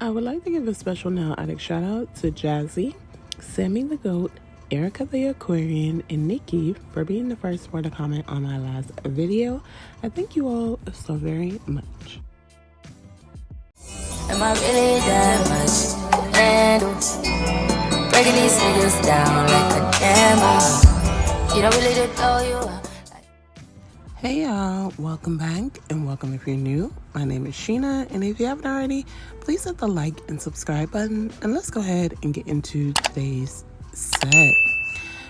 I would like to give a special nail addict shout out to Jazzy, Sammy the Goat, Erica the Aquarian, and Nikki for being the first one to comment on my last video. I thank you all so very much. Am I really that much to handle? Breaking these niggas down like a camel. You don't really just know you. Hey y'all, welcome back and welcome if you're new. My name is Sheena, and if you haven't already, please hit the like and subscribe button, and let's go ahead and get into today's set.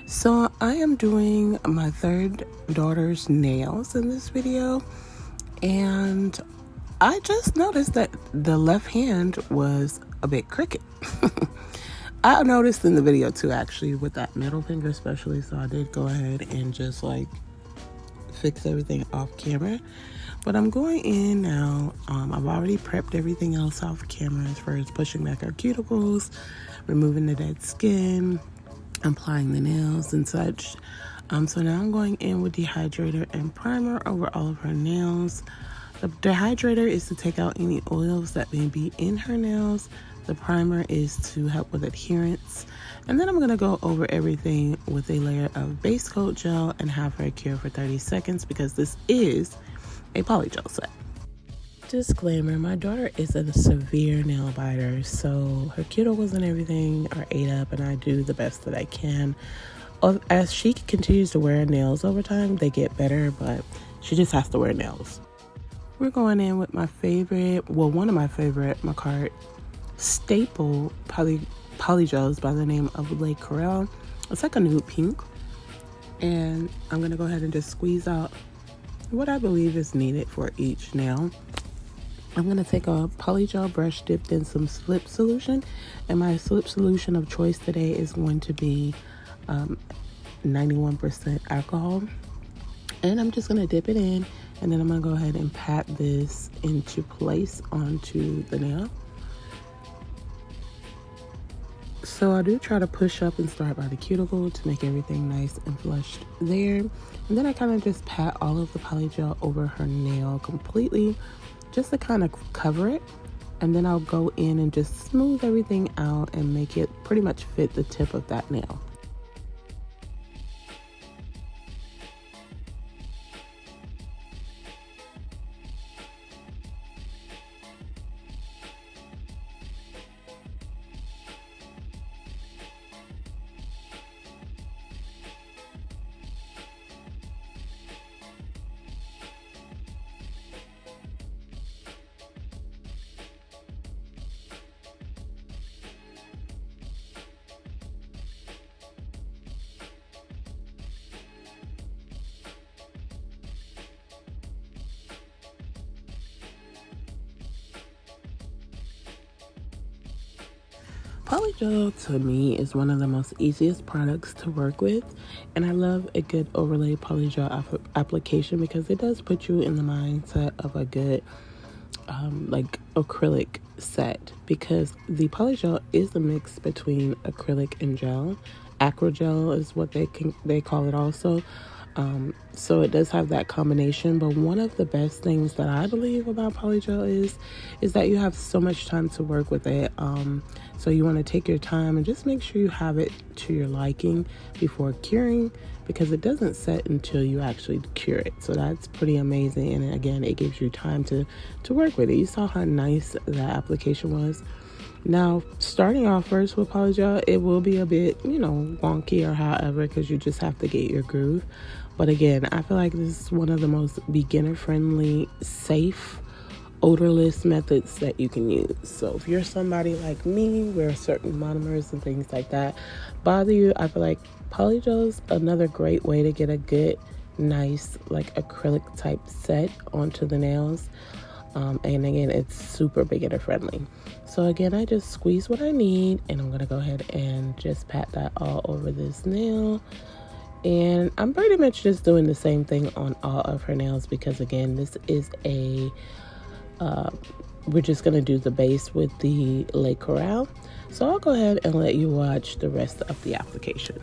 So I am doing my third daughter's nails in this video, and I just noticed that the left hand was a bit crooked. I noticed in the video too, actually, with that middle finger especially, so I did go ahead and just like fix everything off camera. But I'm going in now. I've already prepped everything else off camera as far as pushing back our cuticles, removing the dead skin, applying the nails and such. So now I'm going in with dehydrator and primer over all of her nails. The dehydrator is to take out any oils that may be in her nails. The primer is to help with adherence. And then I'm going to go over everything with a layer of base coat gel and have her cure for 30 seconds because this is a polygel set. Disclaimer, my daughter is a severe nail biter, so her cuticles and everything are ate up, and I do the best that I can. As she continues to wear nails over time, they get better, but she just has to wear nails. We're going in with my favorite, well, one of my favorite Macart staple polygels by the name of Cora. It's like a nude pink, and I'm going to go ahead and just squeeze out what I believe is needed for each nail. I'm going to take a polygel brush dipped in some slip solution, and my slip solution of choice today is going to be 91% alcohol. And I'm just going to dip it in, and then I'm going to go ahead and pat this into place onto the nail. So I do try to push up and start by the cuticle to make everything nice and flushed there. And then I kind of just pat all of the polygel over her nail completely, just to kind of cover it. And then I'll go in and just smooth everything out and make it pretty much fit the tip of that nail. Polygel to me is one of the most easiest products to work with, and I love a good overlay polygel application because it does put you in the mindset of a good like acrylic set, because the polygel is a mix between acrylic and gel. Acrogel is what they call it also. So it does have that combination, but one of the best things that I believe about polygel is that you have so much time to work with it. So you want to take your time and just make sure you have it to your liking before curing, because it doesn't set until you actually cure it. So that's pretty amazing, and again, it gives you time to work with it. You saw how nice that application was. Now, starting off first with polygel, it will be a bit, wonky or however, because you just have to get your groove. But again, I feel like this is one of the most beginner-friendly, safe, odorless methods that you can use. So if you're somebody like me, where certain monomers and things like that bother you, I feel like polygel is another great way to get a good, nice, like acrylic type set onto the nails. And again, it's super beginner friendly. So again, I just squeeze what I need, and I'm going to go ahead and just pat that all over this nail. And I'm pretty much just doing the same thing on all of her nails, because again, this is we're just going to do the base with the Referral. So I'll go ahead and let you watch the rest of the application.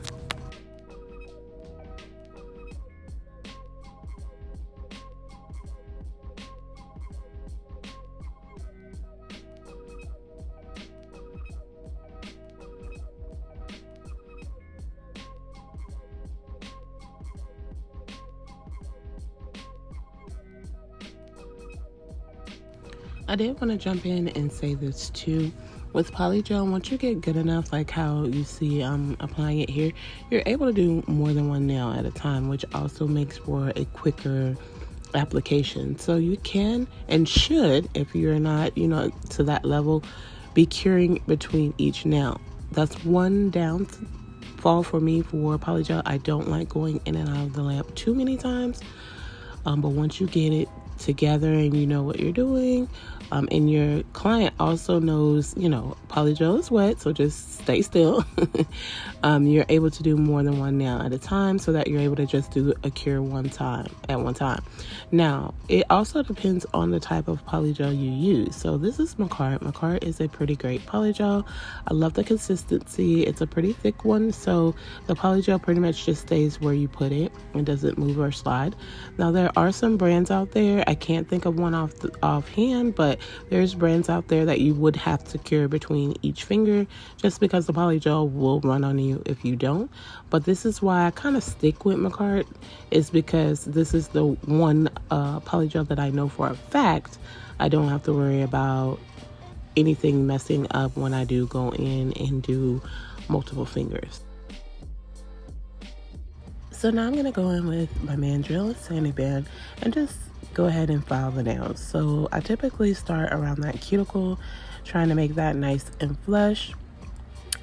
I did want to jump in and say this too. With Polygel, once you get good enough, like how you see applying it here, you're able to do more than one nail at a time, which also makes for a quicker application. So you can and should, if you're not, to that level, be curing between each nail. That's one downfall for me for Polygel. I don't like going in and out of the lamp too many times. But once you get it together and you know what you're doing, and your client also knows, Polygel is wet, so just stay still. You're able to do more than one nail at a time so that you're able to just do a cure at one time. Now, it also depends on the type of Polygel you use. So this is Cora. Cora is a pretty great Polygel. I love the consistency. It's a pretty thick one, so the Polygel pretty much just stays where you put it and doesn't move or slide. Now, there are some brands out there. I can't think of one offhand, but there's brands out there that you would have to cure between each finger just because the Polygel will run on you if you don't. But this is why I kind of stick with Cora, is because this is the one Polygel that I know for a fact I don't have to worry about anything messing up when I do go in and do multiple fingers. So now I'm going to go in with my mandrel and sanding band and just go ahead and file the nails. So I typically start around that cuticle, trying to make that nice and flush.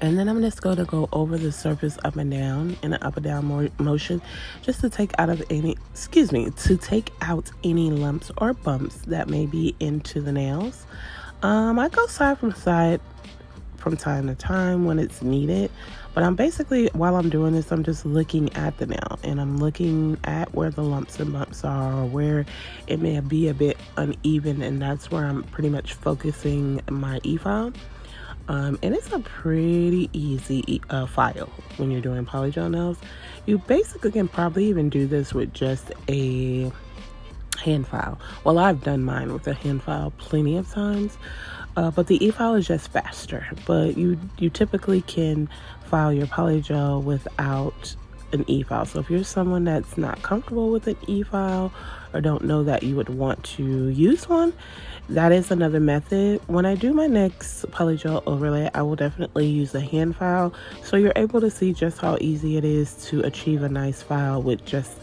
And then I'm just going to go over the surface up and down in an up and down motion just to take out any lumps or bumps that may be into the nails. I go side from side from time to time when it's needed, but while I'm doing this, I'm just looking at the nail and I'm looking at where the lumps and bumps are or where it may be a bit uneven, and that's where I'm pretty much focusing my e-file. And it's a pretty easy file when you're doing Polygel nails. You basically can probably even do this with just a hand file. Well, I've done mine with a hand file plenty of times, but the e-file is just faster. But you typically can file your Polygel without an e-file. So if you're someone that's not comfortable with an e-file or don't know that you would want to use one, that is another method. When I do my next Polygel overlay, I will definitely use a hand file, so you're able to see just how easy it is to achieve a nice file with just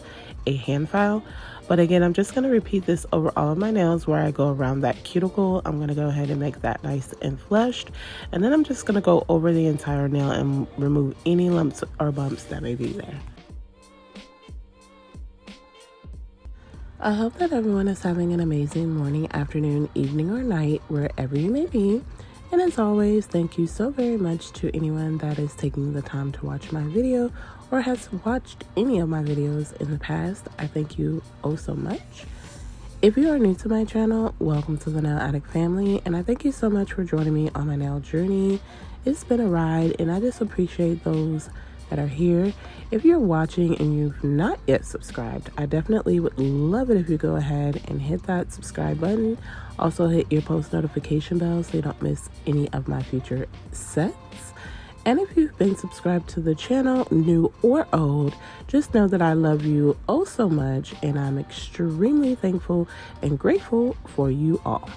a hand file. But again, I'm just going to repeat this over all of my nails where I go around that cuticle. I'm going to go ahead and make that nice and flushed, and then I'm just going to go over the entire nail and remove any lumps or bumps that may be there. I hope that everyone is having an amazing morning, afternoon, evening, or night, wherever you may be. And as always, thank you so very much to anyone that is taking the time to watch my video or has watched any of my videos in the past. I thank you oh so much. If you are new to my channel, welcome to the Nail Addict family, and I thank you so much for joining me on my nail journey. It's been a ride, and I just appreciate those that are here. If you're watching and you've not yet subscribed, I definitely would love it if you go ahead and hit that subscribe button. Also hit your post notification bell so you don't miss any of my future sets. And if you've been subscribed to the channel, new or old, just know that I love you oh so much, and I'm extremely thankful and grateful for you all.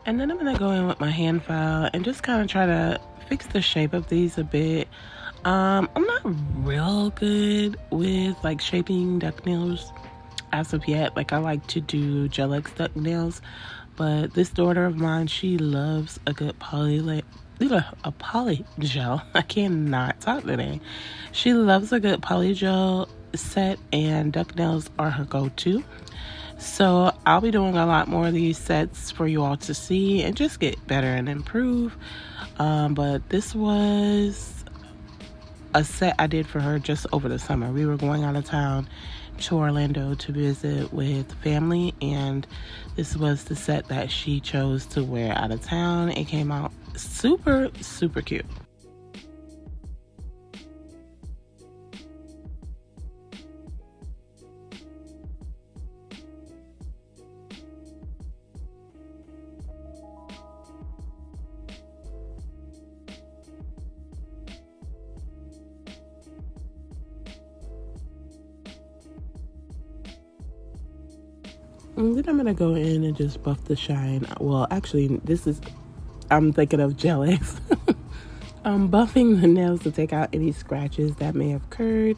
And then I'm going to go in with my hand file and just kind of try to fix the shape of these a bit. I'm not real good with like shaping duck nails as of yet. Like I like to do gel-X duck nails, but this daughter of mine, she loves a good polygel. I cannot talk today. She loves a good polygel set, and duck nails are her go-to. So I'll be doing a lot more of these sets for you all to see and just get better and improve. But this was a set I did for her just over the summer. We were going out of town to Orlando to visit with family, and this was the set that she chose to wear out of town. It came out super, super cute. And then I'm gonna go in and just buff the shine. Well, actually, I'm thinking of gel X. I'm buffing the nails to take out any scratches that may have occurred,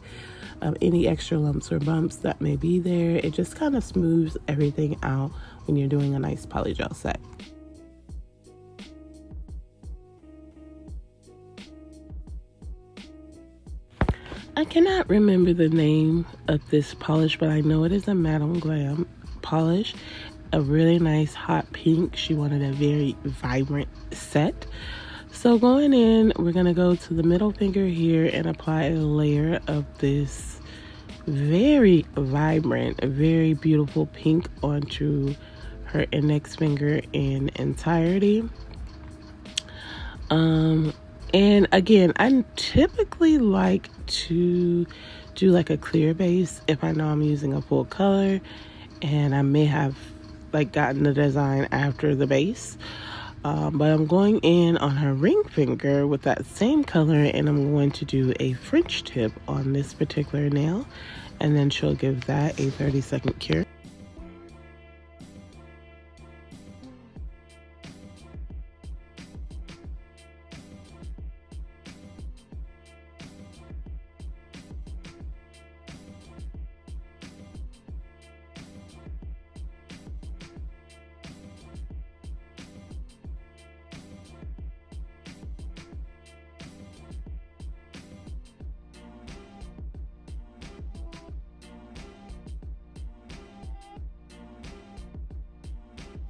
any extra lumps or bumps that may be there. It just kind of smooths everything out when you're doing a nice polygel set. I cannot remember the name of this polish, but I know it is a Madame Glam polish. A really nice hot pink. She wanted a very vibrant set. So going in, we're going to go to the middle finger here and apply a layer of this very vibrant, very beautiful pink onto her index finger in entirety. And again, I typically like to do like a clear base if I know I'm using a full color, and I may have like gotten the design after the base. But I'm going in on her ring finger with that same color, and I'm going to do a French tip on this particular nail, and then she'll give that a 30-second cure.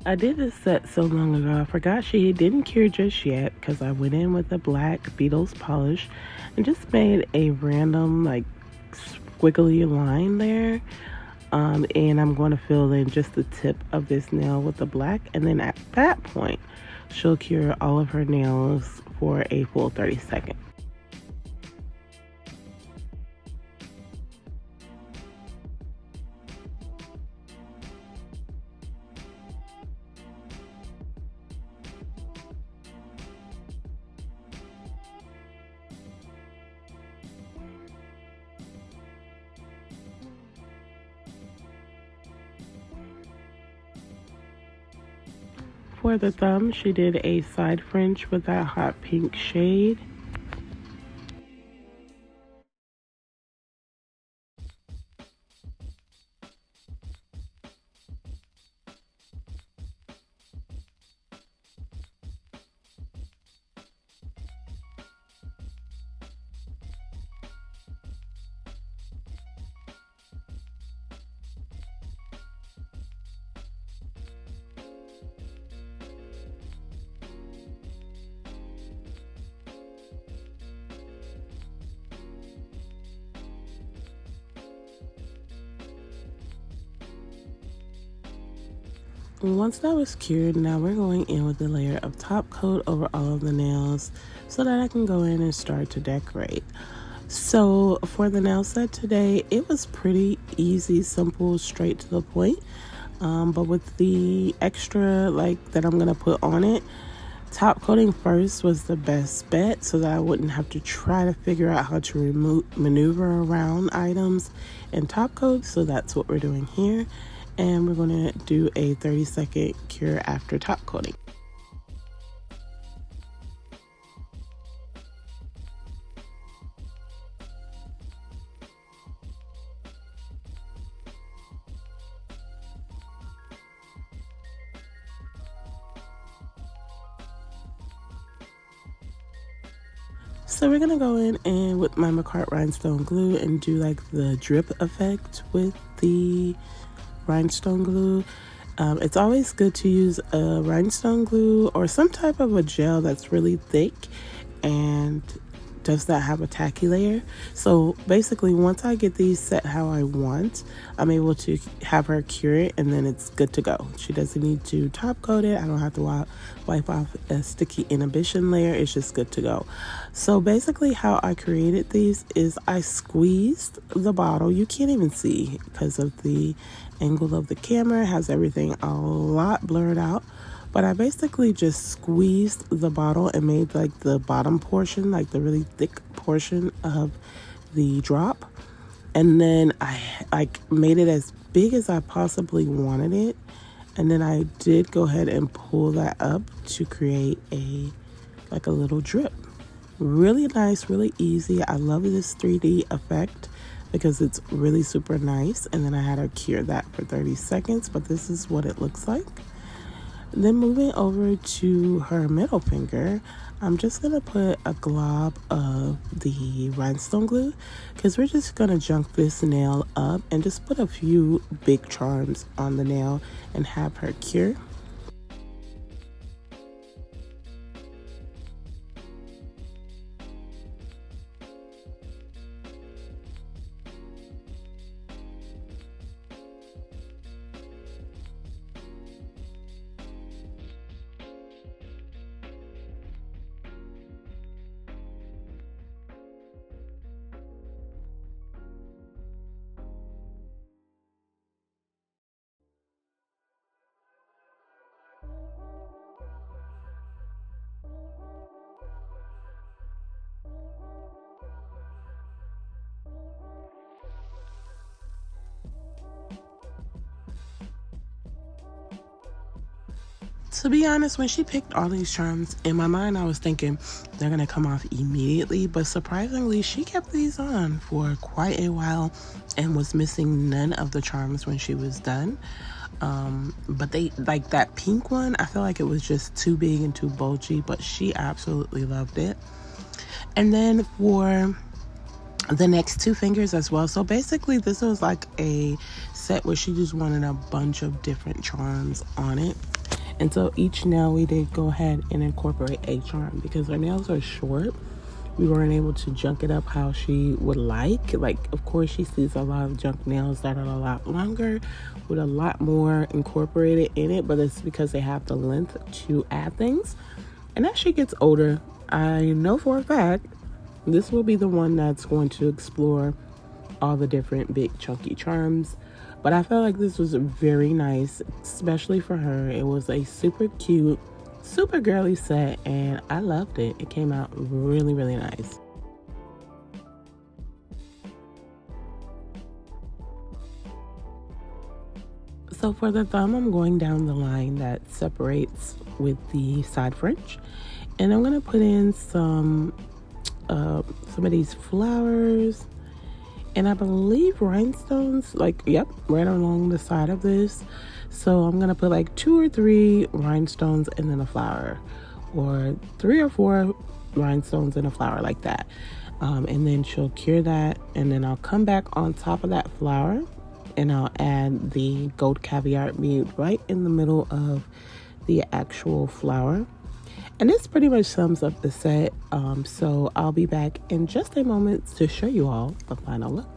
I did this set so long ago, I forgot she didn't cure just yet, because I went in with a black Beetles polish and just made a random like squiggly line there. And I'm going to fill in just the tip of this nail with the black, and then at that point she'll cure all of her nails for a full 30 seconds. For the thumb, she did a side French with that hot pink shade. Once that was cured, now we're going in with a layer of top coat over all of the nails so that I can go in and start to decorate. So for the nail set today, it was pretty easy, simple, straight to the point. But with the extra that I'm gonna put on it, top coating first was the best bet so that I wouldn't have to try to figure out how to maneuver around items and top coat. So that's what we're doing here. And we're going to do a 30-second cure after top coating. So we're going to go in and with my McCart rhinestone glue and do like the drip effect with the rhinestone glue. It's always good to use a rhinestone glue or some type of a gel that's really thick and does not have a tacky layer. So basically, once I get these set how I want, I'm able to have her cure it, and then it's good to go. She doesn't need to top coat it. I don't have to wipe off a sticky inhibition layer. It's just good to go. So basically how I created these is I squeezed the bottle. You can't even see because of the angle of the camera. It has everything a lot blurred out. But I basically just squeezed the bottle and made like the bottom portion, like the really thick portion of the drop. And then I like made it as big as I possibly wanted it. And then I did go ahead and pull that up to create a little drip. Really nice, really easy. I love this 3D effect because it's really super nice. And then I had her cure that for 30 seconds, but this is what it looks like. Then moving over to her middle finger, I'm just going to put a glob of the rhinestone glue because we're just going to junk this nail up and just put a few big charms on the nail and have her cure. To be honest, when she picked all these charms, in my mind I was thinking they're gonna come off immediately, but surprisingly she kept these on for quite a while and was missing none of the charms when she was done. But they, like that pink one, I feel like it was just too big and too bulgy, but she absolutely loved it. And then for the next two fingers as well, so basically this was like a set where she just wanted a bunch of different charms on it. And so each nail we did go ahead and incorporate a charm because her nails are short. We weren't able to junk it up how she would like. Like, of course, she sees a lot of junk nails that are a lot longer with a lot more incorporated in it, but it's because they have the length to add things. And as she gets older, I know for a fact this will be the one that's going to explore all the different big chunky charms. But I felt like this was very nice, especially for her. It was a super cute, super girly set, and I loved it. It came out really, really nice. So for the thumb, I'm going down the line that separates with the side French. And I'm going to put in some of these flowers. And I believe rhinestones, like, yep, right along the side of this. So I'm going to put like 2 or 3 rhinestones and then a flower. Or 3 or 4 rhinestones and a flower like that. And then she'll cure that. And then I'll come back on top of that flower. And I'll add the gold caviar bead right in the middle of the actual flower. And this pretty much sums up the set, so I'll be back in just a moment to show you all the final look.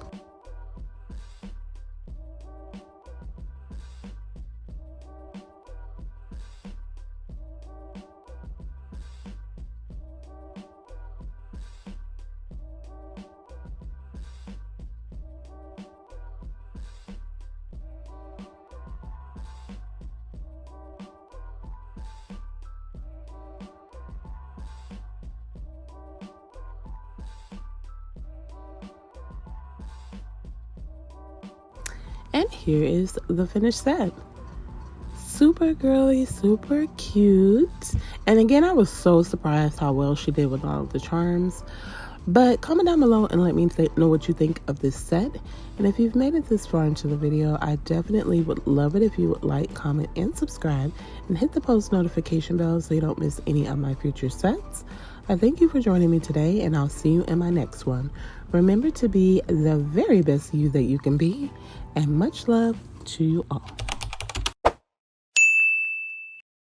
And here is the finished set. Super girly, super cute. And again, I was so surprised how well she did with all of the charms. But comment down below and let me know what you think of this set. And if you've made it this far into the video, I definitely would love it if you would like, comment, and subscribe. And hit the post notification bell so you don't miss any of my future sets. I thank you for joining me today, and I'll see you in my next one. Remember to be the very best you that you can be, and much love to you all.